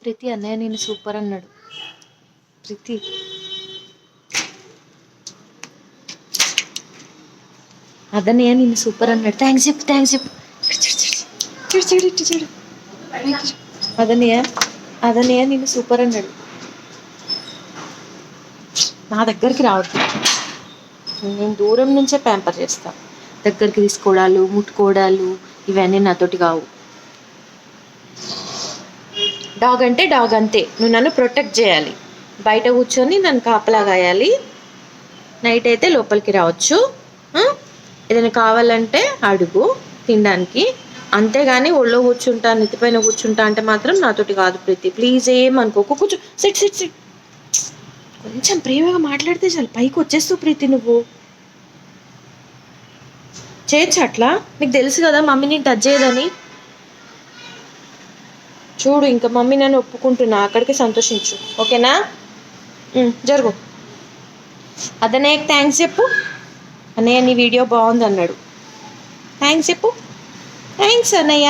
ప్రీతి అన్నయ్య నేను సూపర్ అన్నాడు. ప్రీతి అదన్నయ్య నేను సూపర్ అన్నాడు. థ్యాంక్స్ చెప్పు, థ్యాంక్స్ చెప్పు. చూడు చూడు ఇటు చూడు. అదన్నయ్య అదన్నయ్య నేను సూపర్ అన్నాడు. నా దగ్గరికి రావద్దు, నేను దూరం నుంచే ప్యాంపర్ చేస్తా. దగ్గరికి తీసుకోవడాలు ముట్టుకోవడాలు ఇవన్నీ నాతోటి కావు. డాగ్ అంటే డాగ్ అంతే. నువ్వు నన్ను ప్రొటెక్ట్ చేయాలి, బయట కూర్చొని నన్ను కాపలా కాయాలి. నైట్ అయితే లోపలికి రావచ్చు, ఏదైనా కావాలంటే అడుగు తినడానికి. అంతేగాని ఒళ్ళో కూర్చుంటా నెత్తిపైన కూర్చుంటా అంటే మాత్రం నాతోటి కాదు ప్రీతి. ప్లీజ్ ఏమనుకోకు, కూర్చో. SIT SIT SIT. కొంచెం ప్రేమగా మాట్లాడితే చాలు పైకి వచ్చేస్తూ ప్రీతి. నువ్వు చేయొచ్చు అట్లా, నీకు తెలుసు కదా మమ్మీని టచ్ చేయదని. చూడు ఇంకా మమ్మీ నన్ను ఒప్పుకుంటున్నా, అక్కడికి సంతోషించు, ఓకేనా? జరుగు. అదన్నయ్యకి థ్యాంక్స్ చెప్పు. అన్నయ్య నీ వీడియో బాగుంది అన్నాడు. థ్యాంక్స్ చెప్పు. థ్యాంక్స్ అన్నయ్య.